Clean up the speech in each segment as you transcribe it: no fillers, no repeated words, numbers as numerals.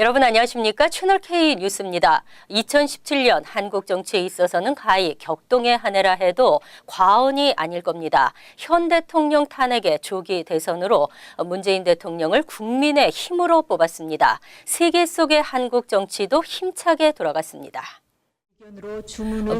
여러분 안녕하십니까? 채널 K 뉴스입니다. 2017년 한국 정치에 있어서는 가히 격동의 한 해라 해도 과언이 아닐 겁니다. 현 대통령 탄핵의 조기 대선으로 문재인 대통령을 국민의 힘으로 뽑았습니다. 세계 속의 한국 정치도 힘차게 돌아갔습니다.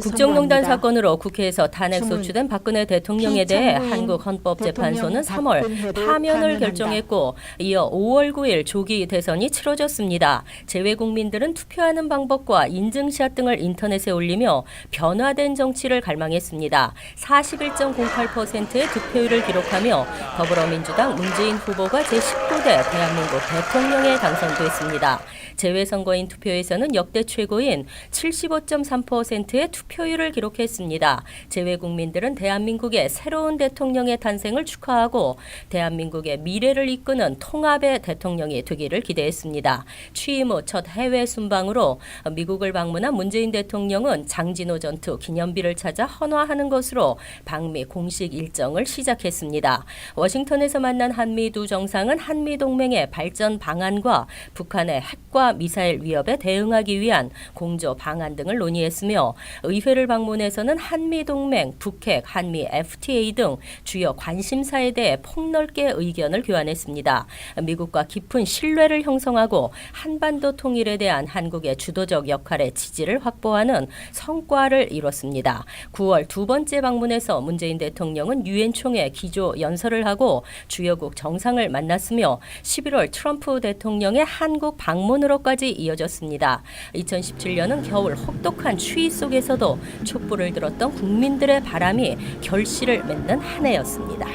국정농단 사건으로 국회에서 탄핵 소추된 박근혜 대통령에 대해 한국헌법재판소는 3월 파면을 결정했고 이어 5월 9일 조기 대선이 치러졌습니다. 재외 국민들은 투표하는 방법과 인증샷 등을 인터넷에 올리며 변화된 정치를 갈망했습니다. 41.08%의 득표율을 기록하며 더불어민주당 문재인 후보가 제19대 대한민국 대통령에 당선됐습니다. 재외선거인 투표에서는 역대 최고인 75.3%의 투표율을 기록했습니다. 재외 국민들은 대한민국의 새로운 대통령의 탄생을 축하하고 대한민국의 미래를 이끄는 통합의 대통령이 되기를 기대했습니다. 취임 후 첫 해외 순방으로 미국을 방문한 문재인 대통령은 장진호 전투 기념비를 찾아 헌화하는 것으로 방미 공식 일정을 시작했습니다. 워싱턴에서 만난 한미 두 정상은 한미동맹의 발전 방안과 북한의 핵과 미사일 위협에 대응하기 위한 공조 방안 등을 논의했으며 의회를 방문해서는 한미동맹, 북핵, 한미 FTA 등 주요 관심사에 대해 폭넓게 의견을 교환했습니다. 미국과 깊은 신뢰를 형성하고 한반도 통일에 대한 한국의 주도적 역할의 지지를 확보하는 성과를 이뤘습니다. 9월 두 번째 방문에서 문재인 대통령은 유엔 총회 기조 연설을 하고 주요국 정상을 만났으며 11월 트럼프 대통령의 한국 방문으로까지 이어졌습니다. 2017년은 겨울 혹독한 추위 속에서도 촛불을 들었던 국민들의 바람이 결실을 맺는 한 해였습니다.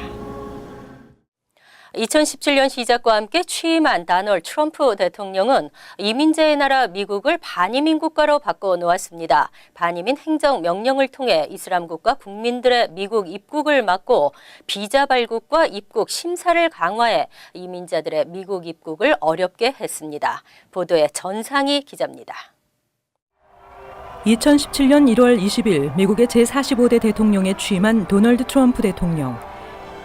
2017년 시작과 함께 취임한 도널드 트럼프 대통령은 이민자의 나라 미국을 반이민 국가로 바꿔놓았습니다. 반이민 행정명령을 통해 이슬람국가 국민들의 미국 입국을 막고 비자 발급과 입국 심사를 강화해 이민자들의 미국 입국을 어렵게 했습니다. 보도에 전상희 기자입니다. 2017년 1월 20일 미국의 제45대 대통령에 취임한 도널드 트럼프 대통령.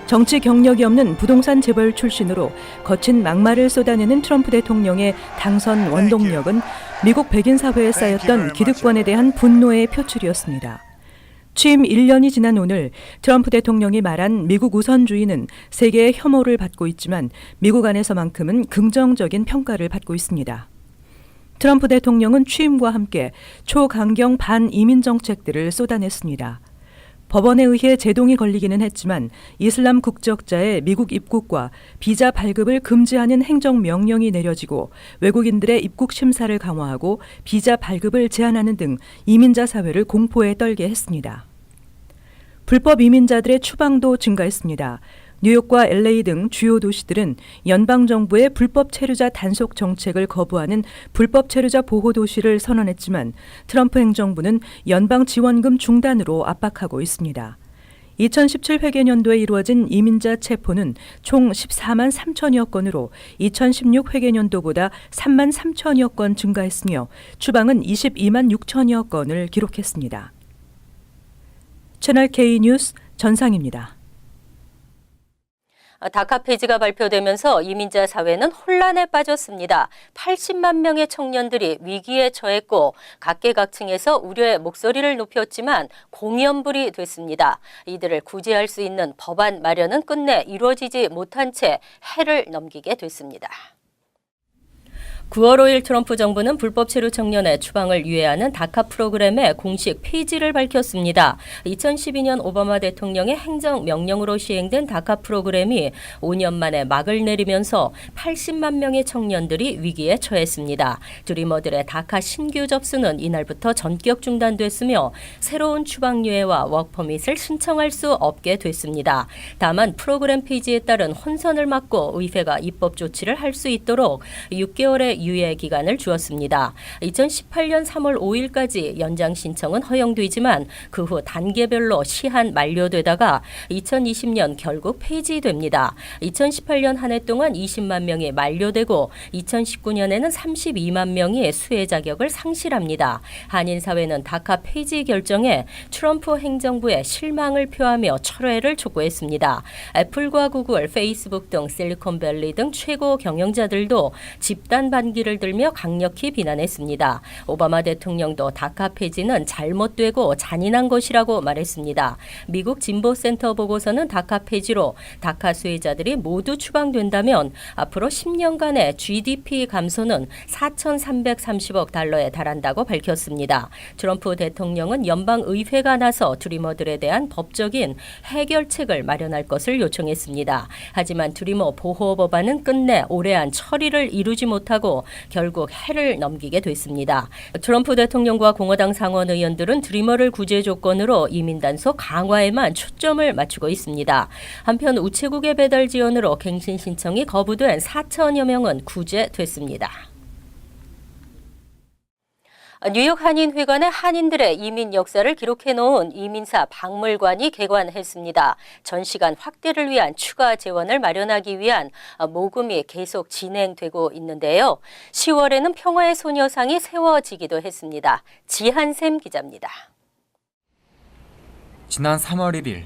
정치 경력이 없는 부동산 재벌 출신으로 거친 막말을 쏟아내는 트럼프 대통령의 당선 원동력은 미국 백인 사회에 쌓였던 기득권에 대한 분노의 표출이었습니다. 취임 1년이 지난 오늘 트럼프 대통령이 말한 미국 우선주의는 세계의 혐오를 받고 있지만 미국 안에서만큼은 긍정적인 평가를 받고 있습니다. 트럼프 대통령은 취임과 함께 초강경 반이민 정책들을 쏟아냈습니다. 법원에 의해 제동이 걸리기는 했지만 이슬람 국적자의 미국 입국과 비자 발급을 금지하는 행정명령이 내려지고 외국인들의 입국 심사를 강화하고 비자 발급을 제한하는 등 이민자 사회를 공포에 떨게 했습니다. 불법 이민자들의 추방도 증가했습니다. 뉴욕과 LA 등 주요 도시들은 연방정부의 불법 체류자 단속 정책을 거부하는 불법 체류자 보호 도시를 선언했지만 트럼프 행정부는 연방 지원금 중단으로 압박하고 있습니다. 2017 회계년도에 이루어진 이민자 체포는 총 14만 3천여 건으로 2016 회계년도보다 3만 3천여 건 증가했으며 추방은 22만 6천여 건을 기록했습니다. 채널 K 뉴스 전상입니다. 다카 폐지가 발표되면서 이민자 사회는 혼란에 빠졌습니다. 80만 명의 청년들이 위기에 처했고 각계각층에서 우려의 목소리를 높였지만 공연불이 됐습니다. 이들을 구제할 수 있는 법안 마련은 끝내 이루어지지 못한 채 해를 넘기게 됐습니다. 9월 5일 트럼프 정부는 불법 체류 청년의 추방을 유예하는 다카 프로그램의 공식 폐지를 밝혔습니다. 2012년 오바마 대통령의 행정명령으로 시행된 다카 프로그램이 5년 만에 막을 내리면서 80만 명의 청년들이 위기에 처했습니다. 드리머들의 다카 신규 접수는 이날부터 전격 중단됐으며 새로운 추방 유예와 워크퍼밋을 신청할 수 없게 됐습니다. 다만 프로그램 폐지에 따른 혼선을 막고 의회가 입법 조치를 할 수 있도록 6개월의 유예 기간을 주었습니다. 2018년 3월 5일까지 연장 신청은 허용되지만 그 후 단계별로 시한 만료되다가 2020년 결국 폐지됩니다. 2018년 한 해 동안 20만 명이 만료되고 2019년에는 32만 명이 수혜 자격을 상실합니다. 한인 사회는 다카 폐지 결정에 트럼프 행정부에 실망을 표하며 철회를 촉구했습니다. 애플과 구글, 페이스북 등 실리콘밸리 등 최고 경영자들도 집단 반기 흉기를 들며 강력히 비난했습니다. 오바마 대통령도 다카 폐지는 잘못되고 잔인한 것이라고 말했습니다. 미국 진보센터 보고서는 다카 폐지로 다카 수혜자들이 모두 추방된다면 앞으로 10년간의 GDP 감소는 4,330억 달러에 달한다고 밝혔습니다. 트럼프 대통령은 연방의회가 나서 드리머들에 대한 법적인 해결책을 마련할 것을 요청했습니다. 하지만 드리머 보호 법안은 끝내 올해 안 처리를 이루지 못하고 결국 해를 넘기게 됐습니다. 트럼프 대통령과 공화당 상원 의원들은 드리머를 구제 조건으로 이민 단속 강화에만 초점을 맞추고 있습니다. 한편 우체국의 배달 지원으로 갱신 신청이 거부된 4천여 명은 구제됐습니다. 뉴욕 한인회관에 한인들의 이민 역사를 기록해놓은 이민사 박물관이 개관했습니다. 전시관 확대를 위한 추가 재원을 마련하기 위한 모금이 계속 진행되고 있는데요. 10월에는 평화의 소녀상이 세워지기도 했습니다. 지한샘 기자입니다. 지난 3월 1일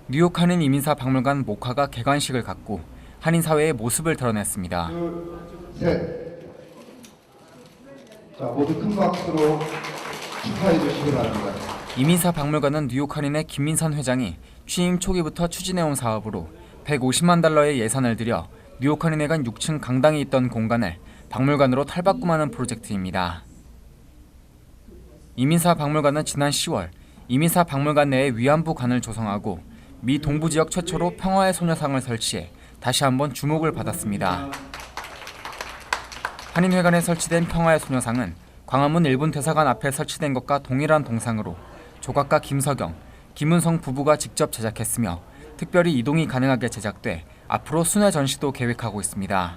뉴욕 한인 이민사 박물관 목화가 개관식을 갖고 한인 사회의 모습을 드러냈습니다. 셋. 자, 모두 큰 박수로 축하해 주시기 바랍니다. 이민사 박물관은 뉴욕 한인의 김민선 회장이 취임 초기부터 추진해온 사업으로 150만 달러의 예산을 들여 뉴욕 한인회관 6층 강당이 있던 공간을 박물관으로 탈바꿈하는 프로젝트입니다. 이민사 박물관은 지난 10월 이민사 박물관 내에 위안부 관을 조성하고 미 동부 지역 최초로 평화의 소녀상을 설치해 다시 한번 주목을 받았습니다. 한인회관에 설치된 평화의 소녀상은 광화문 일본 대사관 앞에 설치된 것과 동일한 동상으로 조각가 김석영, 김은성 부부가 직접 제작했으며 특별히 이동이 가능하게 제작돼 앞으로 순회 전시도 계획하고 있습니다.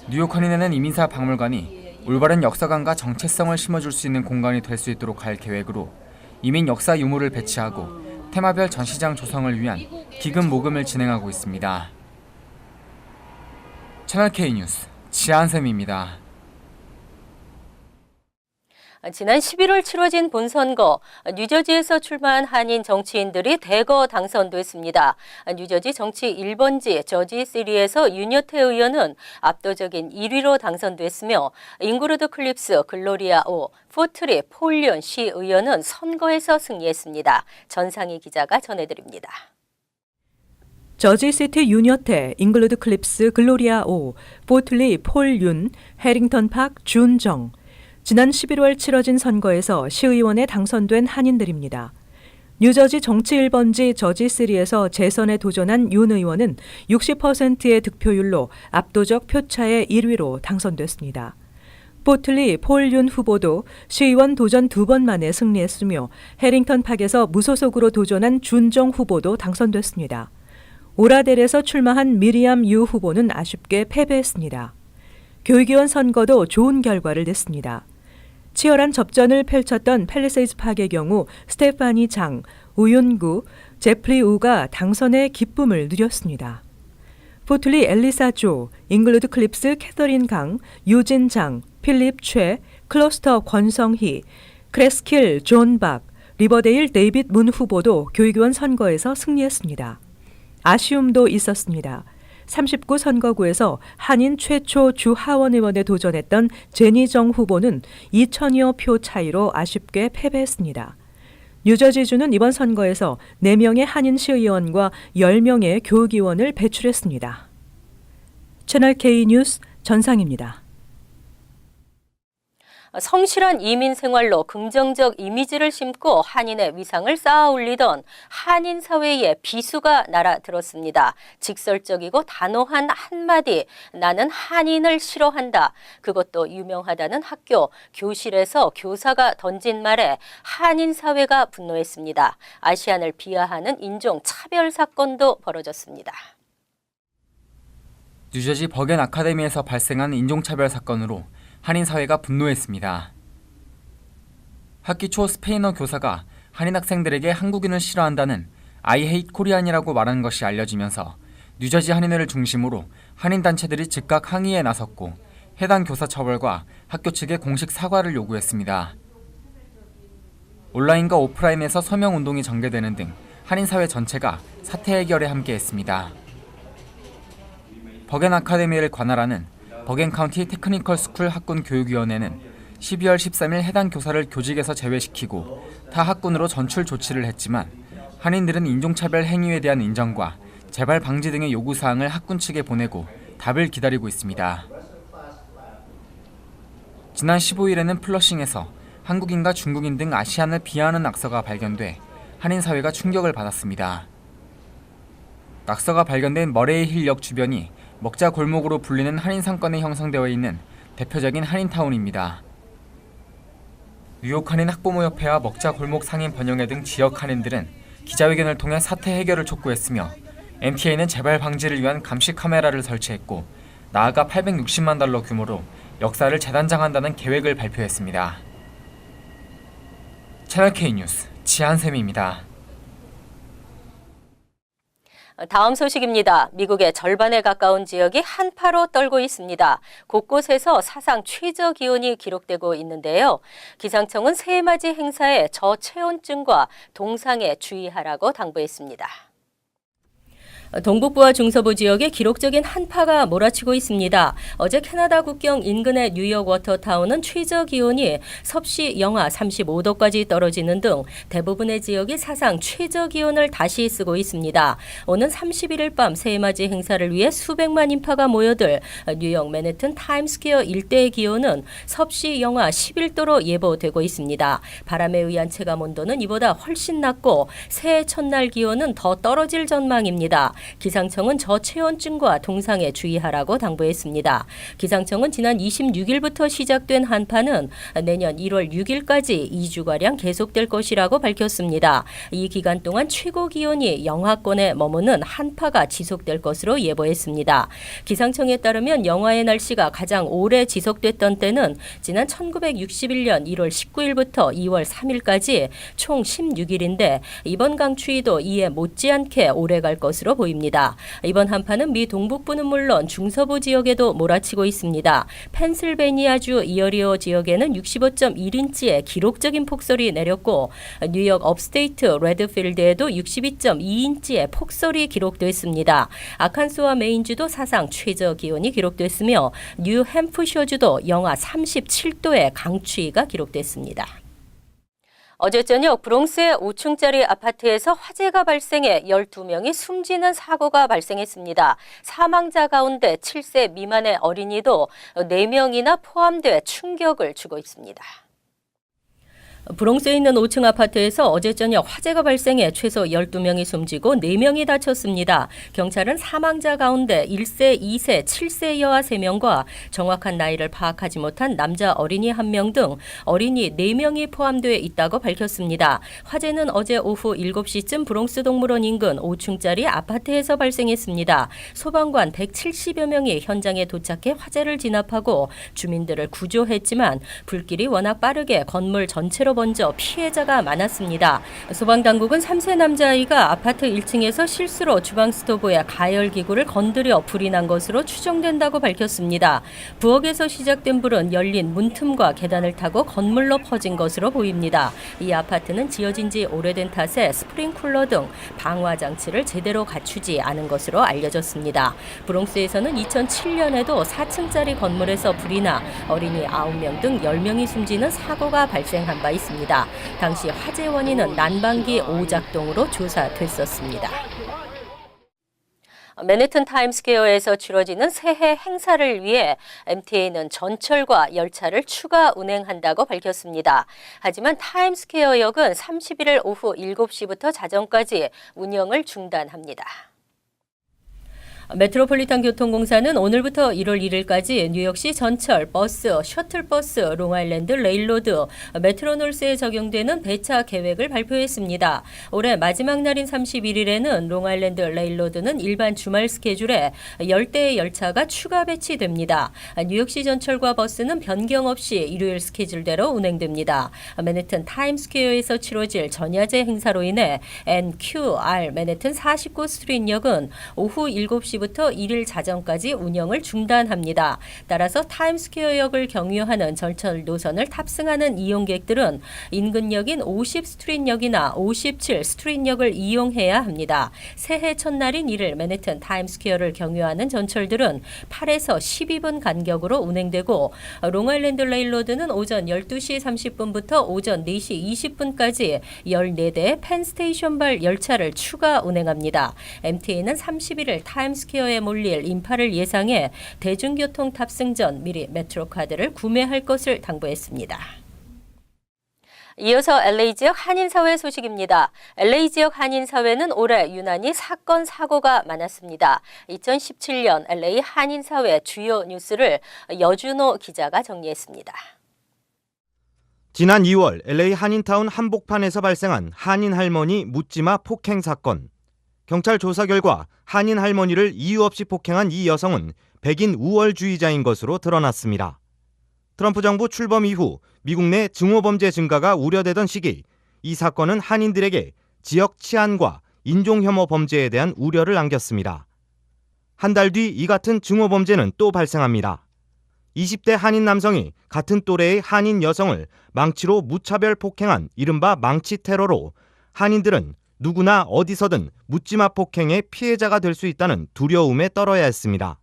뉴욕 한인회는 이민사 박물관이 올바른 역사관과 정체성을 심어줄 수 있는 공간이 될 수 있도록 할 계획으로 이민 역사 유물을 배치하고 테마별 전시장 조성을 위한 기금 모금을 진행하고 있습니다. 채널 K 뉴스 지한샘입니다. 지난 11월 치러진 본선거, 뉴저지에서 출마한 한인 정치인들이 대거 당선됐습니다. 뉴저지 정치 1번지 저지시리에서 윤여태 의원은 압도적인 1위로 당선됐으며 잉그루드 클립스, 글로리아 오, 포트리 폴륜 시 의원은 선거에서 승리했습니다. 전상희 기자가 전해드립니다. 저지시티 윤여태, 잉글루드 클립스, 글로리아 오, 포틀리 폴윤, 해링턴 팍 준정. 지난 11월 치러진 선거에서 시의원에 당선된 한인들입니다. 뉴저지 정치 1번지 저지3에서 재선에 도전한 윤 의원은 60%의 득표율로 압도적 표차의 1위로 당선됐습니다. 포틀리 폴윤 후보도 시의원 도전 2번 만에 승리했으며 해링턴 팍에서 무소속으로 도전한 준정 후보도 당선됐습니다. 오라델에서 출마한 미리암 유 후보는 아쉽게 패배했습니다. 교육위원 선거도 좋은 결과를 냈습니다. 치열한 접전을 펼쳤던 팰리세이즈 팍의 경우 스테파니 장, 우윤구, 제프리 우가 당선의 기쁨을 누렸습니다. 포틀리 엘리사 조, 잉글루드 클립스 캐서린 강, 유진 장, 필립 최, 클러스터 권성희, 크레스킬 존 박, 리버데일 데이빗 문 후보도 교육위원 선거에서 승리했습니다. 아쉬움도 있었습니다. 39 선거구에서 한인 최초 주 하원 의원에 도전했던 제니정 후보는 2천여 표 차이로 아쉽게 패배했습니다. 뉴저지주는 이번 선거에서 4명의 한인 시의원과 10명의 교육위원을 배출했습니다. 채널 K 뉴스 전상입니다. 성실한 이민 생활로 긍정적 이미지를 심고 한인의 위상을 쌓아 올리던 한인 사회의 비수가 날아들었습니다. 직설적이고 단호한 한마디, 나는 한인을 싫어한다. 그것도 유명하다는 학교, 교실에서 교사가 던진 말에 한인 사회가 분노했습니다. 아시안을 비하하는 인종 차별 사건도 벌어졌습니다. 뉴저지 버겐 아카데미에서 발생한 인종차별 사건으로 한인 사회가 분노했습니다. 학기 초 스페인어 교사가 한인 학생들에게 한국인을 싫어한다는 I hate Korean이라고 말한 것이 알려지면서 뉴저지 한인회를 중심으로 한인 단체들이 즉각 항의에 나섰고 해당 교사 처벌과 학교 측에 공식 사과를 요구했습니다. 온라인과 오프라인에서 서명 운동이 전개되는 등 한인 사회 전체가 사태 해결에 함께했습니다. 버겐 아카데미를 관할하는 버겐 카운티 테크니컬 스쿨 학군 교육위원회는 12월 13일 해당 교사를 교직에서 제외시키고 타 학군으로 전출 조치를 했지만 한인들은 인종차별 행위에 대한 인정과 재발 방지 등의 요구사항을 학군 측에 보내고 답을 기다리고 있습니다. 지난 15일에는 플러싱에서 한국인과 중국인 등 아시안을 비하하는 낙서가 발견돼 한인 사회가 충격을 받았습니다. 낙서가 발견된 머레이 힐역 주변이 먹자 골목으로 불리는 한인 상권에 형성되어 있는 대표적인 한인타운입니다. 뉴욕 한인 학부모협회와 먹자 골목 상인 번영회 등 지역 한인들은 기자회견을 통해 사태 해결을 촉구했으며 MTA는 재발 방지를 위한 감시 카메라를 설치했고 나아가 $860만 규모로 역사를 재단장한다는 계획을 발표했습니다. 채널K 뉴스 지한샘입니다. 다음 소식입니다. 미국의 절반에 가까운 지역이 한파로 떨고 있습니다. 곳곳에서 사상 최저 기온이 기록되고 있는데요. 기상청은 새해맞이 행사에 저체온증과 동상에 주의하라고 당부했습니다. 동북부와 중서부 지역에 기록적인 한파가 몰아치고 있습니다. 어제 캐나다 국경 인근의 뉴욕 워터타운은 최저 기온이 섭씨 영하 35도까지 떨어지는 등 대부분의 지역이 사상 최저 기온을 다시 쓰고 있습니다. 오는 31일 밤 새해맞이 행사를 위해 수백만 인파가 모여들 뉴욕 맨해튼 타임스퀘어 일대의 기온은 섭씨 영하 11도로 예보되고 있습니다. 바람에 의한 체감 온도는 이보다 훨씬 낮고 새해 첫날 기온은 더 떨어질 전망입니다. 기상청은 저체온증과 동상에 주의하라고 당부했습니다. 기상청은 지난 26일부터 시작된 한파는 내년 1월 6일까지 2주가량 계속될 것이라고 밝혔습니다. 이 기간 동안 최고 기온이 영하권에 머무는 한파가 지속될 것으로 예보했습니다. 기상청에 따르면 영하의 날씨가 가장 오래 지속됐던 때는 지난 1961년 1월 19일부터 2월 3일까지 총 16일인데 이번 강추위도 이에 못지않게 오래 갈 것으로 보입니다. 이번 한파는 미 동북부는 물론 중서부 지역에도 몰아치고 있습니다. 펜실베니아주 이어리오 지역에는 65.1인치의 기록적인 폭설이 내렸고 뉴욕 업스테이트 레드필드에도 62.2인치의 폭설이 기록됐습니다. 아칸소와 메인주도 사상 최저 기온이 기록됐으며 뉴햄프셔주도 영하 37도의 강추위가 기록됐습니다. 어제 저녁 브롱스의 5층짜리 아파트에서 화재가 발생해 12명이 숨지는 사고가 발생했습니다. 사망자 가운데 7세 미만의 어린이도 4명이나 포함돼 충격을 주고 있습니다. 브롱스에 있는 5층 아파트에서 어제 저녁 화재가 발생해 최소 12명이 숨지고 4명이 다쳤습니다. 경찰은 사망자 가운데 1세, 2세, 7세 여아 3명과 정확한 나이를 파악하지 못한 남자 어린이 1명 등 어린이 4명이 포함되어 있다고 밝혔습니다. 화재는 어제 오후 7시쯤 브롱스 동물원 인근 5층짜리 아파트에서 발생했습니다. 소방관 170여 명이 현장에 도착해 화재를 진압하고 주민들을 구조했지만 불길이 워낙 빠르게 건물 전체로 먼저 피해자가 많았습니다. 소방당국은 3세 남자아이가 아파트 1층에서 실수로 주방 스토브에 가열기구를 건드려 불이 난 것으로 추정된다고 밝혔습니다. 부엌에서 시작된 불은 열린 문틈과 계단을 타고 건물로 퍼진 것으로 보입니다. 이 아파트는 지어진 지 오래된 탓에 스프링쿨러 등 방화 장치를 제대로 갖추지 않은 것으로 알려졌습니다. 브롱스에서는 2007년에도 4층짜리 건물에서 불이 나 어린이 9명 등 10명이 숨지는 사고가 발생한 바 있습니다. 당시 화재 원인은 난방기 오작동으로 조사됐었습니다. 맨해튼 타임스퀘어에서 치러지는 새해 행사를 위해 MTA는 전철과 열차를 추가 운행한다고 밝혔습니다. 하지만 타임스퀘어역은 31일 오후 7시부터 자정까지 운영을 중단합니다. 메트로폴리탄 교통공사는 오늘부터 1월 1일까지 뉴욕시 전철, 버스, 셔틀버스, 롱아일랜드 레일로드, 메트로놀스에 적용되는 배차 계획을 발표했습니다. 올해 마지막 날인 31일에는 롱아일랜드 레일로드는 일반 주말 스케줄에 10대의 열차가 추가 배치됩니다. 뉴욕시 전철과 버스는 변경 없이 일요일 스케줄대로 운행됩니다. 맨해튼 타임스퀘어에서 치러질 전야제 행사로 인해 NQR 맨해튼 49 스트릿역은 오후 7시 12시부터 1일 자정까지 운영을 중단합니다. 따라서 타임스퀘어역을 경유하는 전철 노선을 탑승하는 이용객들은 인근역인 50스트릿역이나 57스트릿역을 이용해야 합니다. 새해 첫날인 1일 맨해튼 타임스퀘어를 경유하는 전철들은 8에서 12분 간격으로 운행되고 롱아일랜드 레일로드는 오전 12시 30분부터 오전 4시 20분까지 14대 펜스테이션발 열차를 추가 운행합니다. MTA는 31일 타임스퀘어에 몰릴 인파를 예상해 대중교통 탑승 전 미리 메트로카드를 구매할 것을 당부했습니다. 이어서 LA 지역 한인사회 소식입니다. LA 지역 한인사회는 올해 유난히 사건, 사고가 많았습니다. 2017년 LA 한인사회 주요 뉴스를 여준호 기자가 정리했습니다. 지난 2월 LA 한인타운 한복판에서 발생한 한인 할머니 묻지마 폭행 사건. 경찰 조사 결과 한인 할머니를 이유 없이 폭행한 이 여성은 백인 우월주의자인 것으로 드러났습니다. 트럼프 정부 출범 이후 미국 내 증오범죄 증가가 우려되던 시기, 이 사건은 한인들에게 지역 치안과 인종혐오 범죄에 대한 우려를 안겼습니다. 한 달 뒤 이 같은 증오범죄는 또 발생합니다. 20대 한인 남성이 같은 또래의 한인 여성을 망치로 무차별 폭행한 이른바 망치 테러로 한인들은 누구나 어디서든 묻지마 폭행의 피해자가 될 수 있다는 두려움에 떨어야 했습니다.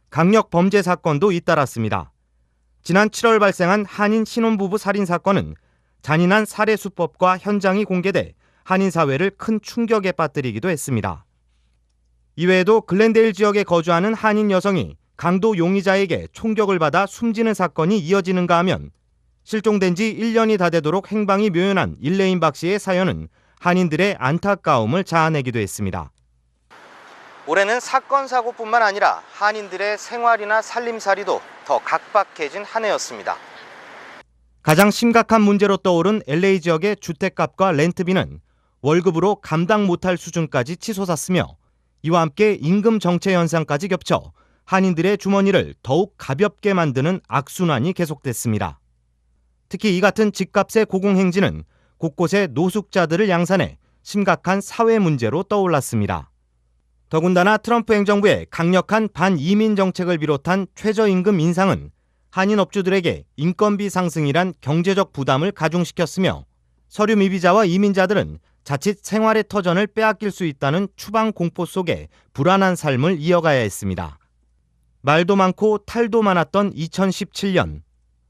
강력 범죄 사건도 잇따랐습니다. 지난 7월 발생한 한인 신혼부부 살인 사건은 잔인한 살해 수법과 현장이 공개돼 한인 사회를 큰 충격에 빠뜨리기도 했습니다. 이외에도 글렌데일 지역에 거주하는 한인 여성이 강도 용의자에게 총격을 받아 숨지는 사건이 이어지는가 하면 실종된 지 1년이 다 되도록 행방이 묘연한 일레인 박 씨의 사연은 한인들의 안타까움을 자아내기도 했습니다. 올해는 사건 사고뿐만 아니라 한인들의 생활이나 살림살이도 더 각박해진 한 해였습니다. 가장 심각한 문제로 떠오른 LA 지역의 주택값과 렌트비는 월급으로 감당 못할 수준까지 치솟았으며 이와 함께 임금 정체 현상까지 겹쳐 한인들의 주머니를 더욱 가볍게 만드는 악순환이 계속됐습니다. 특히 이 같은 집값의 고공행진은 곳곳에 노숙자들을 양산해 심각한 사회 문제로 떠올랐습니다. 더군다나 트럼프 행정부의 강력한 반이민 정책을 비롯한 최저임금 인상은 한인 업주들에게 인건비 상승이란 경제적 부담을 가중시켰으며 서류 미비자와 이민자들은 자칫 생활의 터전을 빼앗길 수 있다는 추방 공포 속에 불안한 삶을 이어가야 했습니다. 말도 많고 탈도 많았던 2017년,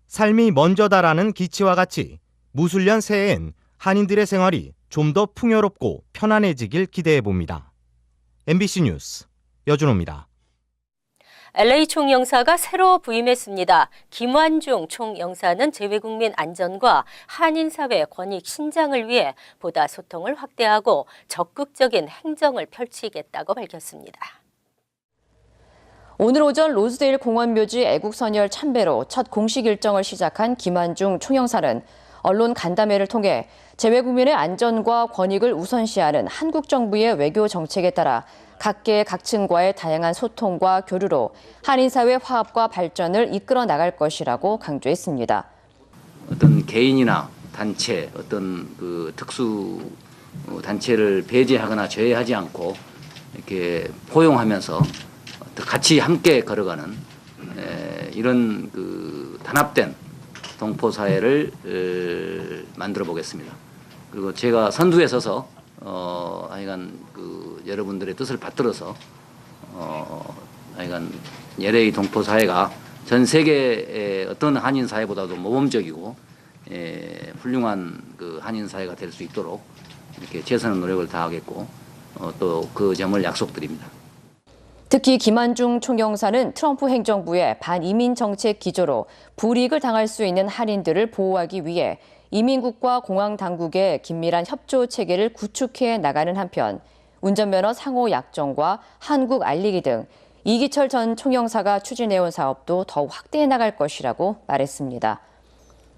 삶이 먼저다라는 기치와 같이 무술년 새해엔 한인들의 생활이 좀 더 풍요롭고 편안해지길 기대해봅니다. MBC 뉴스 여준호입니다. LA 총영사가 새로 부임했습니다. 김완중 총영사는 재외국민 안전과 한인사회 권익 신장을 위해 보다 소통을 확대하고 적극적인 행정을 펼치겠다고 밝혔습니다. 오늘 오전 로즈데일 공원묘지 애국선열 참배로 첫 공식 일정을 시작한 김완중 총영사는 언론 간담회를 통해 재외국민의 안전과 권익을 우선시하는 한국 정부의 외교 정책에 따라 각계의 각층과의 다양한 소통과 교류로 한인사회 화합과 발전을 이끌어 나갈 것이라고 강조했습니다. 어떤 개인이나 단체, 어떤 그 특수 단체를 배제하거나 제외하지 않고 이렇게 포용하면서 같이 함께 걸어가는 이런 그 단합된 동포 사회를 만들어 보겠습니다. 그리고 제가 선두에 서서 하여간 그 여러분들의 뜻을 받들어서 하여간 LA 동포 사회가 전 세계의 어떤 한인 사회보다도 모범적이고 훌륭한 그 한인 사회가 될 수 있도록 이렇게 최선의 노력을 다하겠고 또 그 점을 약속드립니다. 특히 김완중 총영사는 트럼프 행정부의 반이민 정책 기조로 불이익을 당할 수 있는 한인들을 보호하기 위해 이민국과 공항당국의 긴밀한 협조 체계를 구축해 나가는 한편 운전면허 상호 약정과 한국 알리기 등 이기철 전 총영사가 추진해온 사업도 더욱 확대해 나갈 것이라고 말했습니다.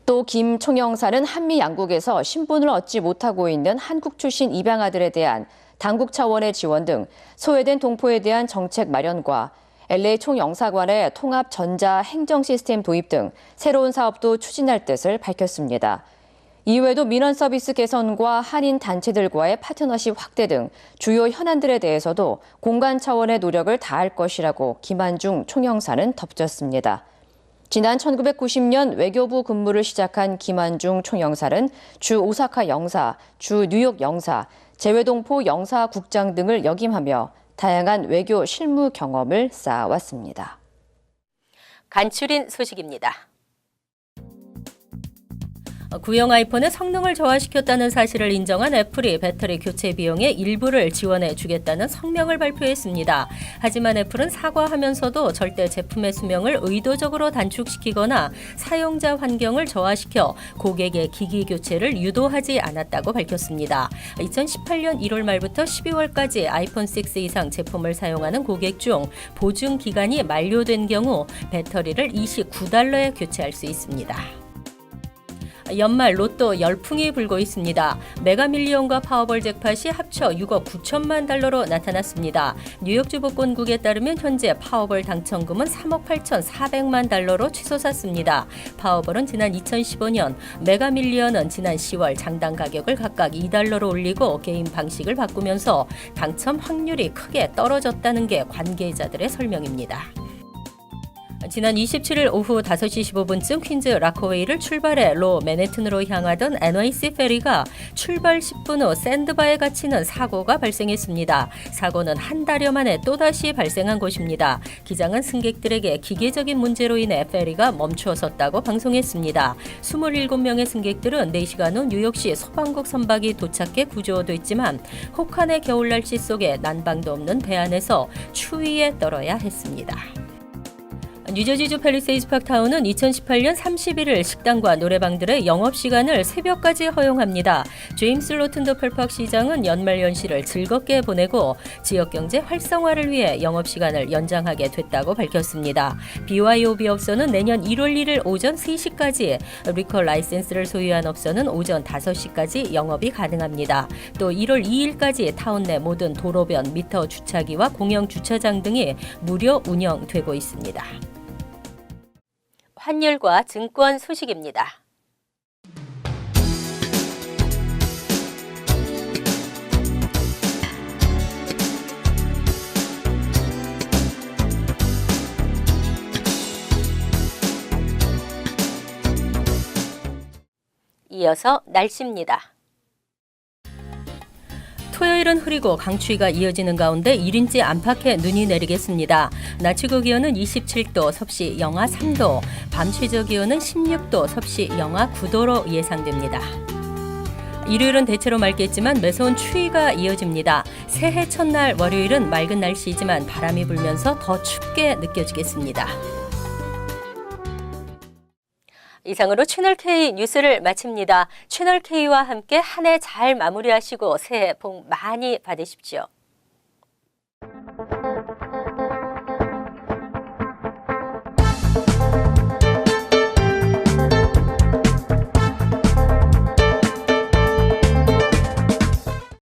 또 김 총영사는 한미 양국에서 신분을 얻지 못하고 있는 한국 출신 입양아들에 대한 당국 차원의 지원 등 소외된 동포에 대한 정책 마련과 LA 총영사관의 통합 전자 행정 시스템 도입 등 새로운 사업도 추진할 뜻을 밝혔습니다. 이외에도 민원 서비스 개선과 한인 단체들과의 파트너십 확대 등 주요 현안들에 대해서도 공간 차원의 노력을 다할 것이라고 김한중 총영사는 덧붙였습니다. 지난 1990년 외교부 근무를 시작한 김한중 총영사는 주 오사카 영사, 주 뉴욕 영사, 재외동포 영사국장 등을 역임하며 다양한 외교 실무 경험을 쌓아왔습니다. 간추린 소식입니다. 구형 아이폰의 성능을 저하시켰다는 사실을 인정한 애플이 배터리 교체 비용의 일부를 지원해 주겠다는 성명을 발표했습니다. 하지만 애플은 사과하면서도 절대 제품의 수명을 의도적으로 단축시키거나 사용자 환경을 저하시켜 고객의 기기 교체를 유도하지 않았다고 밝혔습니다. 2018년 1월 말부터 12월까지 아이폰 6 이상 제품을 사용하는 고객 중 보증 기간이 만료된 경우 배터리를 $29에 교체할 수 있습니다. 연말 로또 열풍이 불고 있습니다. 메가밀리언과 파워볼 잭팟이 합쳐 6억 9천만 달러로 나타났습니다. 뉴욕주 복권국에 따르면 현재 파워볼 당첨금은 3억 8,400만 달러로 치솟았습니다. 파워볼은 지난 2015년, 메가밀리언은 지난 10월 장당 가격을 각각 $2로 올리고 게임 방식을 바꾸면서 당첨 확률이 크게 떨어졌다는 게 관계자들의 설명입니다. 지난 27일 오후 5시 15분쯤 퀸즈 라커웨이를 출발해 로 맨해튼으로 향하던 NYC 페리가 출발 10분 후 샌드바에 갇히는 사고가 발생했습니다. 사고는 한 달여 만에 또다시 발생한 것입니다. 기장은 승객들에게 기계적인 문제로 인해 페리가 멈추었었다고 방송했습니다. 27명의 승객들은 4시간 후 뉴욕시 소방국 선박이 도착해 구조됐지만 혹한의 겨울 날씨 속에 난방도 없는 배 안에서 추위에 떨어야 했습니다. 뉴저지주 팰리세이드 파크타운은 2018년 31일 식당과 노래방들의 영업시간을 새벽까지 허용합니다. 제임스 로튼더 펠팍 시장은 연말연시를 즐겁게 보내고 지역경제 활성화를 위해 영업시간을 연장하게 됐다고 밝혔습니다. BYOB 업소는 내년 1월 1일 오전 3시까지, 리커 라이센스를 소유한 업소는 오전 5시까지 영업이 가능합니다. 또 1월 2일까지 타운 내 모든 도로변, 미터 주차기와 공영 주차장 등이 무료 운영되고 있습니다. 환율과 증권 소식입니다. 이어서 날씨입니다. 토요일은 흐리고 강추위가 이어지는 가운데 1인치 안팎의 눈이 내리겠습니다. 낮 최고 기온은 27도, 섭씨 영하 3도, 밤 최저 기온은 16도, 섭씨 영하 9도로 예상됩니다. 일요일은 대체로 맑겠지만 매서운 추위가 이어집니다. 새해 첫날 월요일은 맑은 날씨이지만 바람이 불면서 더 춥게 느껴지겠습니다. 이상으로 채널K 뉴스를 마칩니다. 채널K와 함께 한 해 잘 마무리하시고 새해 복 많이 받으십시오.